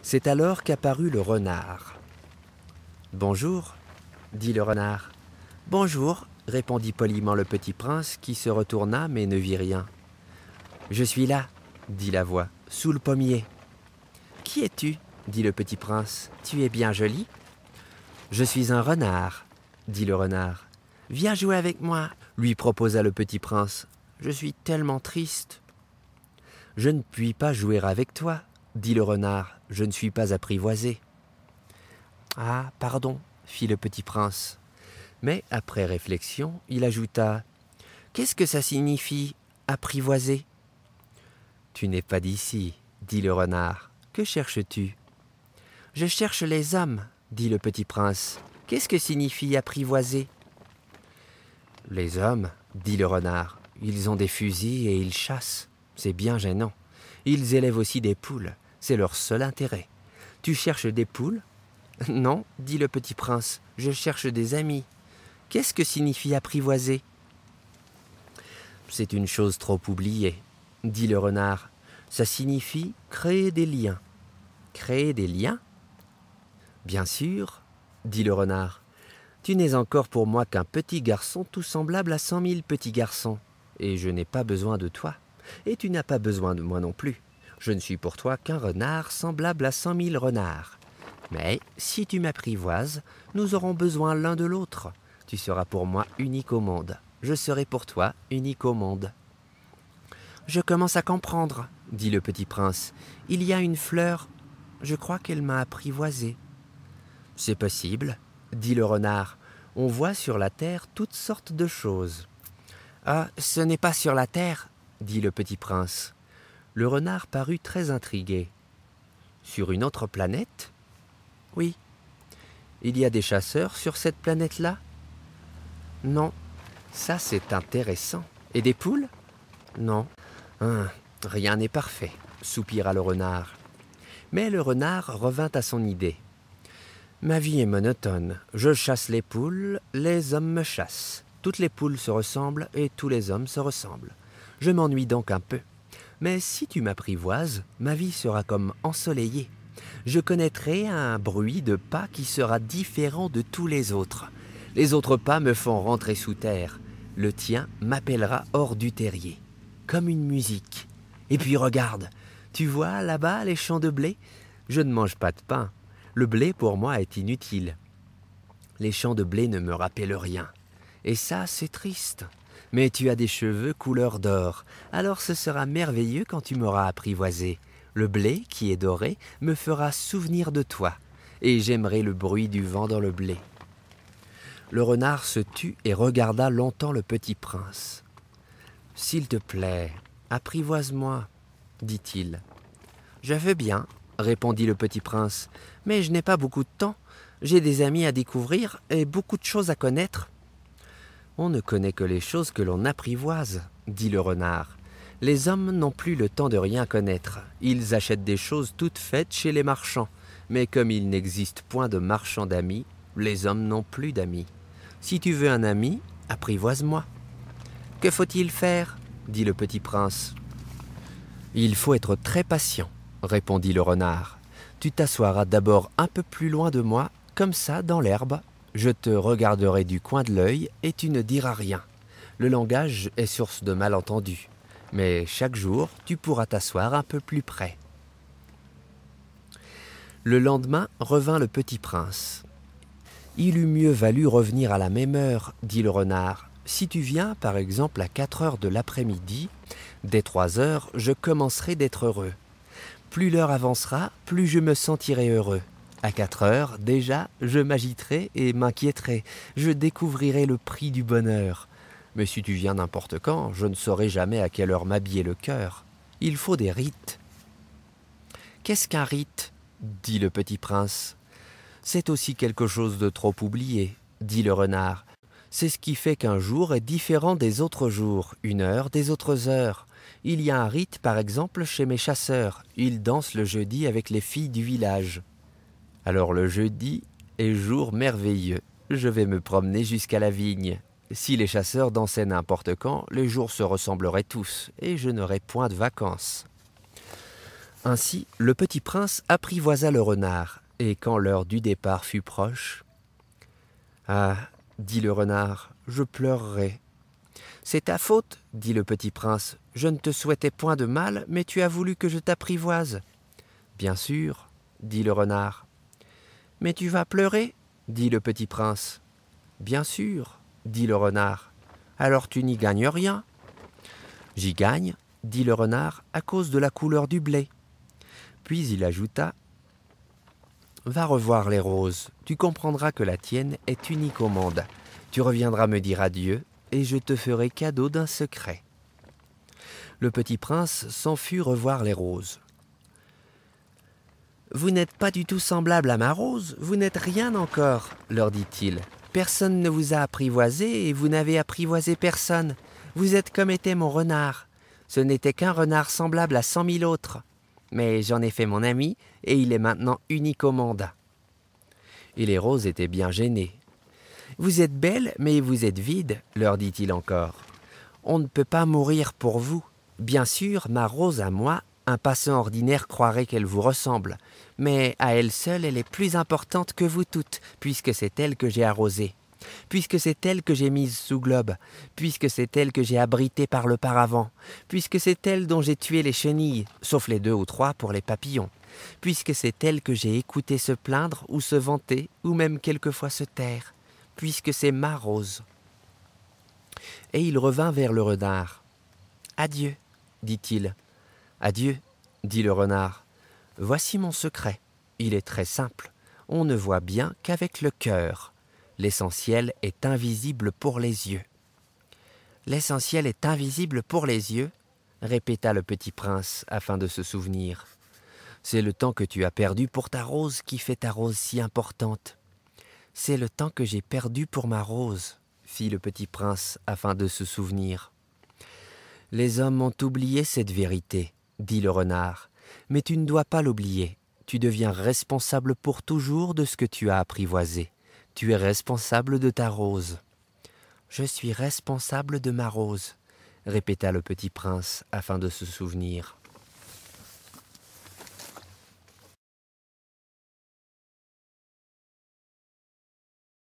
C'est alors qu'apparut le renard. « Bonjour, dit le renard. « Bonjour, répondit poliment le petit prince qui se retourna mais ne vit rien. « Je suis là, dit la voix, sous le pommier. »« Qui es-tu » dit le petit prince. « Tu es bien joli. »« Je suis un renard, dit le renard. « Viens jouer avec moi, lui proposa le petit prince. « Je suis tellement triste. »« Je ne puis pas jouer avec toi, dit le renard. « Je ne suis pas apprivoisé. »« Ah, pardon, fit le petit prince. Mais après réflexion, il ajouta « Qu'est-ce que ça signifie, apprivoiser ?»« Tu n'es pas d'ici, dit le renard. Que cherches-tu ?»« Je cherche les hommes, dit le petit prince. Qu'est-ce que signifie apprivoiser ?»« Les hommes, dit le renard, ils ont des fusils et ils chassent. C'est bien gênant. Ils élèvent aussi des poules, c'est leur seul intérêt. Tu cherches des poules ? Non, dit le petit prince, je cherche des amis. Qu'est-ce que signifie apprivoiser ? C'est une chose trop oubliée, dit le renard. Ça signifie créer des liens. Créer des liens ? Bien sûr, dit le renard. Tu n'es encore pour moi qu'un petit garçon tout semblable à 100 000 petits garçons. Et je n'ai pas besoin de toi. Et tu n'as pas besoin de moi non plus. Je ne suis pour toi qu'un renard semblable à 100 000 renards. Mais si tu m'apprivoises, nous aurons besoin l'un de l'autre. Tu seras pour moi unique au monde. Je serai pour toi unique au monde. Je commence à comprendre, dit le petit prince. Il y a une fleur. Je crois qu'elle m'a apprivoisé. C'est possible, dit le renard. On voit sur la terre toutes sortes de choses. Ah, ce n'est pas sur la terre, dit le petit prince. Le renard parut très intrigué. Sur une autre planète ? Oui. Il y a des chasseurs sur cette planète-là ? Non. Ça, c'est intéressant. Et des poules ? Non. Rien n'est parfait, soupira le renard. Mais le renard revint à son idée. Ma vie est monotone. Je chasse les poules, les hommes me chassent. Toutes les poules se ressemblent et tous les hommes se ressemblent. Je m'ennuie donc un peu. Mais si tu m'apprivoises, ma vie sera comme ensoleillée. Je connaîtrai un bruit de pas qui sera différent de tous les autres. Les autres pas me font rentrer sous terre. Le tien m'appellera hors du terrier, comme une musique. Et puis regarde, tu vois là-bas les champs de blé ? Je ne mange pas de pain. Le blé pour moi est inutile. Les champs de blé ne me rappellent rien. Et ça, c'est triste. Mais tu as des cheveux couleur d'or, alors ce sera merveilleux quand tu m'auras apprivoisé. Le blé, qui est doré, me fera souvenir de toi, et j'aimerai le bruit du vent dans le blé. Le renard se tut et regarda longtemps le petit prince. « S'il te plaît, apprivoise-moi, dit-il. « Je veux bien, répondit le petit prince, mais je n'ai pas beaucoup de temps. J'ai des amis à découvrir et beaucoup de choses à connaître. » On ne connaît que les choses que l'on apprivoise, dit le renard. Les hommes n'ont plus le temps de rien connaître. Ils achètent des choses toutes faites chez les marchands. Mais comme il n'existe point de marchands d'amis, les hommes n'ont plus d'amis. Si tu veux un ami, apprivoise-moi. Que faut-il faire ? Dit le petit prince. Il faut être très patient, répondit le renard. Tu t'assoiras d'abord un peu plus loin de moi, comme ça, dans l'herbe. Je te regarderai du coin de l'œil et tu ne diras rien. Le langage est source de malentendus. Mais chaque jour, tu pourras t'asseoir un peu plus près. Le lendemain revint le petit prince. « Il eût mieux valu revenir à la même heure, dit le renard. Si tu viens, par exemple, à 4 heures de l'après-midi, dès 3 heures, je commencerai d'être heureux. Plus l'heure avancera, plus je me sentirai heureux. À 4 heures, déjà, je m'agiterai et m'inquiéterai. Je découvrirai le prix du bonheur. Mais si tu viens n'importe quand, je ne saurai jamais à quelle heure m'habiller le cœur. Il faut des rites. »« Qu'est-ce qu'un rite ?» dit le petit prince. « C'est aussi quelque chose de trop oublié, dit le renard. C'est ce qui fait qu'un jour est différent des autres jours, une heure des autres heures. Il y a un rite, par exemple, chez mes chasseurs. Ils dansent le jeudi avec les filles du village. Alors le jeudi est jour merveilleux. Je vais me promener jusqu'à la vigne. Si les chasseurs dansaient n'importe quand, les jours se ressembleraient tous, et je n'aurais point de vacances. » Ainsi, le petit prince apprivoisa le renard, et quand l'heure du départ fut proche, « Ah, dit le renard, je pleurerai. »« C'est ta faute, dit le petit prince, je ne te souhaitais point de mal, mais tu as voulu que je t'apprivoise. »« Bien sûr, dit le renard. »« Mais tu vas pleurer, dit le petit prince. »« Bien sûr, dit le renard. »« Alors tu n'y gagnes rien. »« J'y gagne, dit le renard, à cause de la couleur du blé. » Puis il ajouta « Va revoir les roses, tu comprendras que la tienne est unique au monde. Tu reviendras me dire adieu, et je te ferai cadeau d'un secret. » Le petit prince s'en fut revoir les roses. « Vous n'êtes pas du tout semblable à ma rose, vous n'êtes rien encore, leur dit-il. Personne ne vous a apprivoisé et vous n'avez apprivoisé personne. Vous êtes comme était mon renard. Ce n'était qu'un renard semblable à 100 000 autres. Mais j'en ai fait mon ami et il est maintenant unique au monde. » Et les roses étaient bien gênées. « Vous êtes belles, mais vous êtes vides, leur dit-il encore. On ne peut pas mourir pour vous. Bien sûr, ma rose à moi, un passant ordinaire croirait qu'elle vous ressemble, mais à elle seule, elle est plus importante que vous toutes, puisque c'est elle que j'ai arrosée, puisque c'est elle que j'ai mise sous globe, puisque c'est elle que j'ai abritée par le paravent, puisque c'est elle dont j'ai tué les chenilles, sauf les 2 ou 3 pour les papillons, puisque c'est elle que j'ai écouté se plaindre ou se vanter, ou même quelquefois se taire, puisque c'est ma rose. » Et il revint vers le renard. « Adieu, dit-il. »« Adieu, dit le renard. Voici mon secret. Il est très simple. On ne voit bien qu'avec le cœur. L'essentiel est invisible pour les yeux. »« L'essentiel est invisible pour les yeux ?» répéta le petit prince afin de se souvenir. « C'est le temps que tu as perdu pour ta rose qui fait ta rose si importante. »« C'est le temps que j'ai perdu pour ma rose, » fit le petit prince afin de se souvenir. « Les hommes ont oublié cette vérité, » dit le renard, « mais tu ne dois pas l'oublier. Tu deviens responsable pour toujours de ce que tu as apprivoisé. Tu es responsable de ta rose. »« Je suis responsable de ma rose, » répéta le petit prince afin de se souvenir.